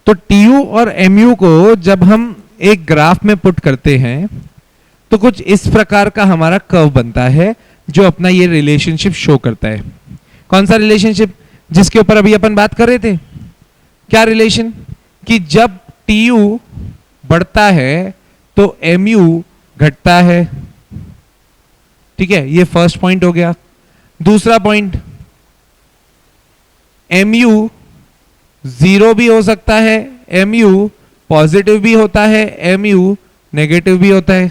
तो टीयू और एमयू को जब हम एक ग्राफ में पुट करते हैं तो कुछ इस प्रकार का हमारा कर्व बनता है जो अपना ये रिलेशनशिप शो करता है। कौन सा रिलेशनशिप? जिसके ऊपर अभी अपन बात कर रहे थे। क्या रिलेशन? कि जब टीयू बढ़ता है तो एमयू घटता है। ठीक है, ये फर्स्ट पॉइंट हो गया। दूसरा पॉइंट, एमयू जीरो भी हो सकता है, एमयू पॉजिटिव भी होता है, एमयू नेगेटिव भी होता है।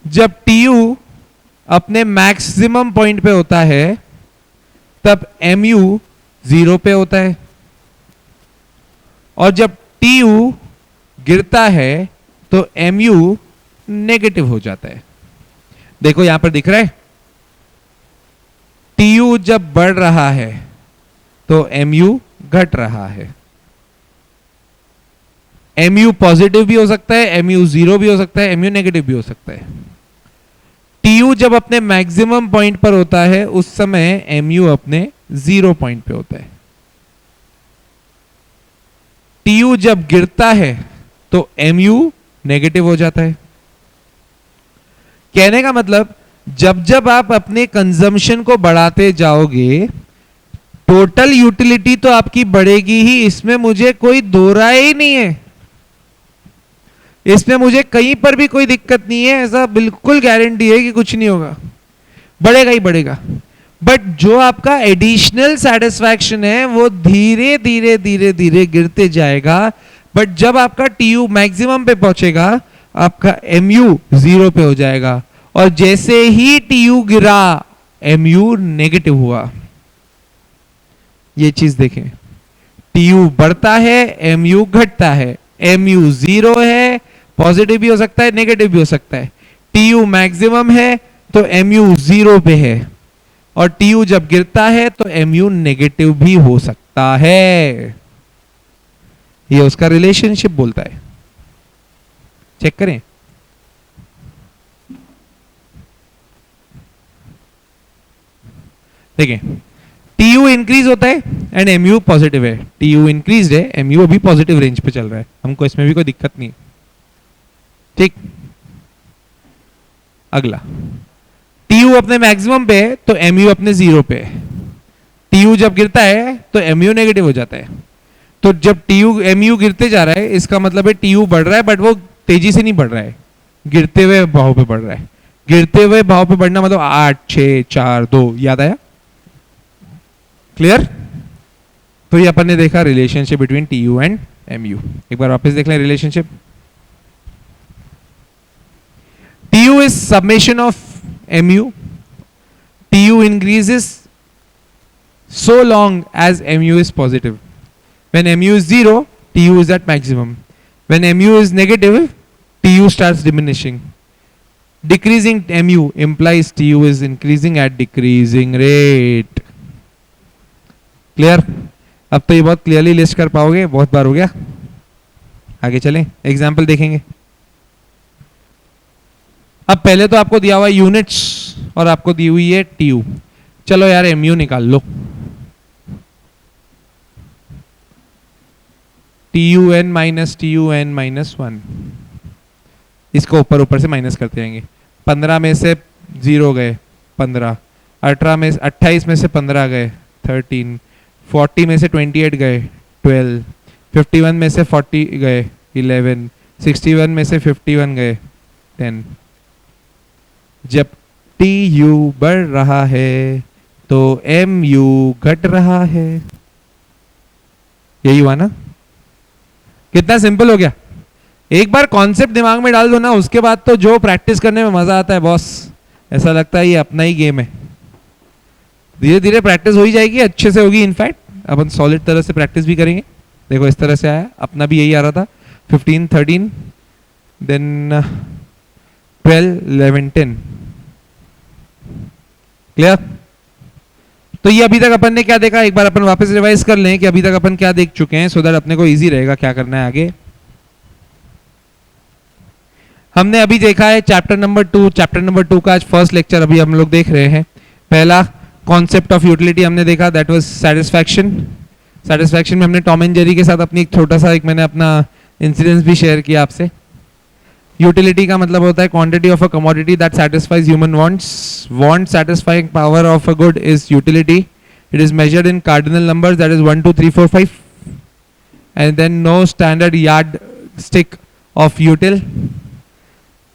जब टीयू अपने मैक्सिमम पॉइंट पे होता है तब एमयू जीरो पे होता है, और जब टीयू गिरता है तो एमयू नेगेटिव हो जाता है। देखो यहां पर दिख रहा है, टीयू जब बढ़ रहा है तो एमयू घट रहा है। एमयू पॉजिटिव भी हो सकता है, एमयू जीरो भी हो सकता है, एमयू नेगेटिव भी हो सकता है। टीयू जब अपने मैक्सिमम पॉइंट पर होता है उस समय एमयू अपने जीरो पॉइंट पे होता है। टीयू जब गिरता है तो एमयू नेगेटिव हो जाता है। कहने का मतलब, जब जब आप अपने कंजम्पशन को बढ़ाते जाओगे टोटल यूटिलिटी तो आपकी बढ़ेगी ही, इसमें मुझे कोई दो राय ही नहीं है। इसमें मुझे कहीं पर भी कोई दिक्कत नहीं है, ऐसा बिल्कुल गारंटी है कि कुछ नहीं होगा, बढ़ेगा ही बढ़ेगा। बट जो आपका एडिशनल सेटिस्फैक्शन है वो धीरे धीरे धीरे धीरे गिरते जाएगा। बट जब आपका टीयू मैक्सिमम पे पहुंचेगा आपका एमयू जीरो पे हो जाएगा, और जैसे ही टीयू गिरा एमयू नेगेटिव हुआ। ये चीज देखें, टीयू बढ़ता है, एमयू घटता है, एमयू जीरो है, पॉजिटिव भी हो सकता है, नेगेटिव भी हो सकता है। टीयू मैक्सिमम है तो एमयू जीरो पे है, और टीयू जब गिरता है तो एमयू नेगेटिव भी हो सकता है। ये उसका रिलेशनशिप बोलता है। चेक करें, देखिए टीयू इंक्रीज होता है एंड एमयू पॉजिटिव है। टीयू इंक्रीज है, एमयू अभी पॉजिटिव रेंज पे चल रहा है, हमको इसमें भी कोई दिक्कत नहीं। ठीक, अगला, टीयू अपने मैक्सिमम पे है तो एमयू अपने जीरो पे है। टीयू जब गिरता है तो एमयू नेगेटिव हो जाता है। तो जब टीयू एमयू गिरते जा रहा है इसका मतलब है टीयू बढ़ रहा है, बट वो तेजी से नहीं बढ़ रहा है, गिरते हुए भाव पे बढ़ रहा है। गिरते हुए भाव पे बढ़ना मतलब 8 6 4 2, याद आया? क्लियर? तो ये अपन ने देखा relationship between TU and MU. एक बार वापस देख लें relationship. TU is summation of MU. TU increases so long as mu is positive. When mu is zero, tu is at maximum. When mu is negative, tu starts diminishing. Decreasing mu implies tu is increasing at decreasing rate. Clear? अब तो ये बहुत clearly list कर पाओगे, बहुत बार हो गया। आगे चलें, एग्जाम्पल देखेंगे। अब पहले तो आपको दिया हुआ यूनिट्स और आपको दी हुई है टीयू। चलो यार एमयू निकाल लो। टीयू एन माइनस 1, इसको ऊपर ऊपर से माइनस करते जाएंगे। 15 में से 0 गए 15, 28 में से 15 गए 13, 40 में से 28 गए 12, 51 में से 40 गए 11, 61 में से 51 गए 10। जब टीयू बढ़ रहा है तो एमयू घट रहा है। यही हुआ ना? कितना सिंपल हो गया। एक बार कॉन्सेप्ट दिमाग में डाल दो ना, उसके बाद तो जो प्रैक्टिस करने में मजा आता है बॉस, ऐसा लगता है ये अपना ही गेम है। धीरे धीरे प्रैक्टिस हो ही जाएगी, अच्छे से होगी। इनफैक्ट अपन सॉलिड तरह से प्रैक्टिस भी करेंगे। देखो इस तरह से आया, अपना भी यही आ रहा था। 15 13 देन 12 11 10। क्लियर? तो ये अभी तक अपन ने क्या देखा, एक बार अपन वापस रिवाइज कर लें कि अभी तक अपन क्या देख चुके हैं, सो दैट अपने को इजी रहेगा क्या करना है आगे। हमने अभी देखा है चैप्टर नंबर 2। चैप्टर नंबर 2 का आज फर्स्ट लेक्चर अभी हम लोग देख रहे हैं। पहला कॉन्सेप्ट ऑफ यूटिलिटी हमने देखा, दैट वाज सैटिस्फैक्शन। सेटिस्फैक्शन में हमने टॉम एंड जेरी के साथ अपनी एक छोटा सा एक मैंने अपना इंसिडेंस भी शेयर किया आपसे। यूटिलिटी का मतलब होता है quantity of a commodity that satisfies human wants. Want satisfying power of a good is utility. It is measured in cardinal numbers that is 1 2 3 4 5 and then no standard yard stick of util.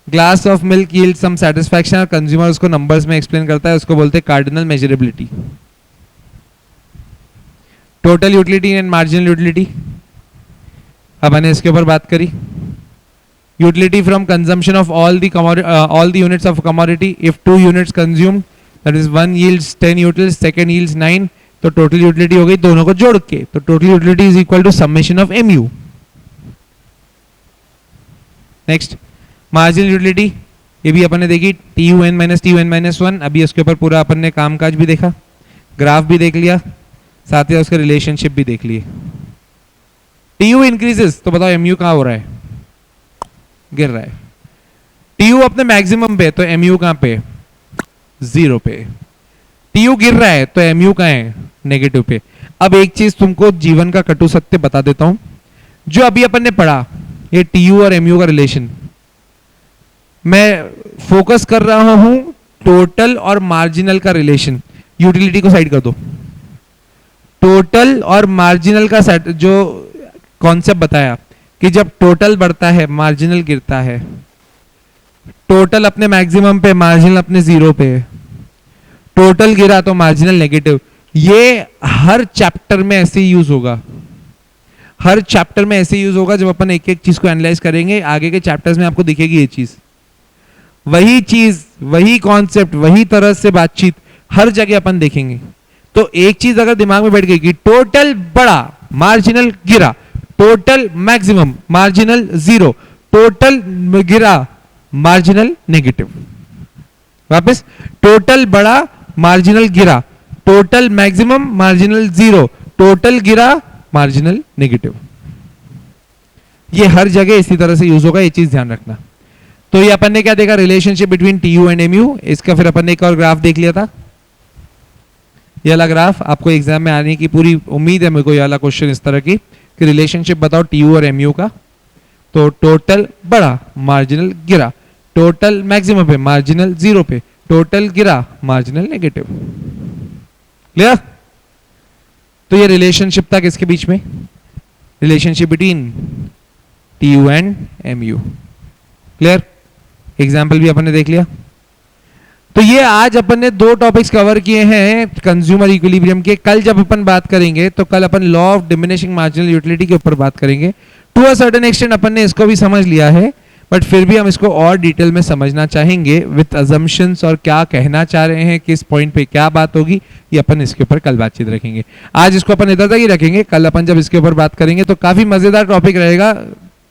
Glass of milk yield some satisfaction और consumer उसको numbers में explain करता है, उसको बोलते हैं cardinal measurability. Total utility and marginal utility, अब मैंने इसके ऊपर बात करी। Utility from consumption of all the units of commodity. If 2 units consume that is 1 yields 10 utils, second yields 9, तो टोटल यूटिलिटी हो गई दोनों को जोड़ के, तो total utility is equal to summation of MU। Next marginal utility, ये भी अपन ने देखी TUN माइनस TUN माइनस 1। अभी इसके ऊपर पूरा अपन ने कामकाज भी देखा, ग्राफ भी देख लिया, साथ ही उसके रिलेशनशिप भी देख लिए। TU इंक्रीजेस तो बताओ MU कहाँ हो रहा है, गिर रहा है। TU अपने मैक्सिमम पे तो MU कहाँ पे, 0 पे। TU गिर रहा है तो MU कहाँ है, नेगेटिव पे। अब एक चीज तुमको जीवन का कटु सत्य बता देता हूं, जो अभी अपन ने पढ़ा ये TU और MU का रिलेशन, मैं फोकस कर रहा हूं टोटल और मार्जिनल का रिलेशन। यूटिलिटी को साइड कर दो, टोटल और मार्जिनल का जो कॉन्सेप्ट बताया कि जब टोटल बढ़ता है मार्जिनल गिरता है, टोटल अपने मैक्सिमम पे मार्जिनल अपने 0 पे, टोटल गिरा तो मार्जिनल नेगेटिव। ये हर चैप्टर में ऐसे ही यूज होगा, हर चैप्टर में ऐसे यूज होगा। जब अपन एक एक चीज को एनालाइज करेंगे आगे के चैप्टर्स में आपको दिखेगी ये चीज, वही चीज, वही कॉन्सेप्ट, वही तरह से बातचीत हर जगह अपन देखेंगे। तो एक चीज अगर दिमाग में बैठ गई कि टोटल बढ़ा मार्जिनल गिरा, टोटल मैक्सिमम मार्जिनल 0, टोटल गिरा मार्जिनल नेगेटिव। वापस टोटल बढ़ा मार्जिनल गिरा, टोटल मैक्सिमम मार्जिनल 0, टोटल गिरा मार्जिनल नेगेटिव। ये हर जगह इसी तरह से यूज होगा, ये चीज ध्यान रखना। तो ये अपन ने क्या देखा, relationship between TU and MU। इसका फिर अपन ने एक और ग्राफ देख लिया था, ये वाला ग्राफ। आपको एग्जाम में आने की पूरी उम्मीद है मेरे को, ये वाला क्वेश्चन इस तरह की कि रिलेशनशिप बताओ TU और MU का। तो टोटल बढ़ा मार्जिनल गिरा, टोटल मैक्सिमम पे मार्जिनल 0 पे, टोटल गिरा मार्जिनल नेगेटिव। क्लियर? तो ये रिलेशनशिप था किसके बीच में, relationship between TU and MU। Clear? Example भी अपन ने देख लिया। तो ये आज अपन ने 2 टॉपिक्स कवर किए हैं कंज्यूमर इक्विलिब्रियम के। कल जब अपन बात करेंगे तो कल अपन law of diminishing marginal utility के ऊपर बात करेंगे। टू अ सर्टेन एक्सटेंट अपन ने इसको भी समझ लिया है, बट फिर भी हम इसको और डिटेल में समझना चाहेंगे विथ अजम्पशंस, और क्या कहना चाह रहे हैं, किस पॉइंट पे क्या बात होगी, ये अपन इसके ऊपर कल बातचीत रखेंगे। आज इसको अपन इधर तक ही रखेंगे, कल अपन जब इसके ऊपर बात करेंगे तो काफी मजेदार टॉपिक रहेगा,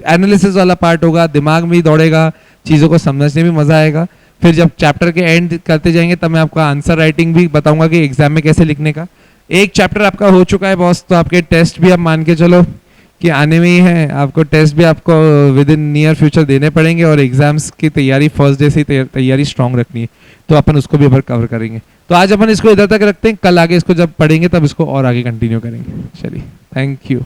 एनालिसिस वाला पार्ट होगा, दिमाग भी दौड़ेगा, चीजों को समझने में मजा आएगा। फिर जब चैप्टर के एंड करते जाएंगे तब मैं आपका आंसर राइटिंग भी बताऊंगा कि एग्जाम में कैसे लिखने का। एक चैप्टर आपका हो चुका है बॉस, तो आपके टेस्ट भी आप मान के चलो कि आने में ही है, आपको टेस्ट भी आपको विद इन नियर फ्यूचर देने पड़ेंगे, और एग्जाम्स की तैयारी फर्स्ट डे से ही तैयारी स्ट्रांग रखनी है, तो अपन उसको भी अपन कवर करेंगे। तो आज अपन इसको इधर तक रखते हैं, कल आगे इसको जब पढ़ेंगे तब इसको और आगे कंटिन्यू करेंगे। चलिए, थैंक यू।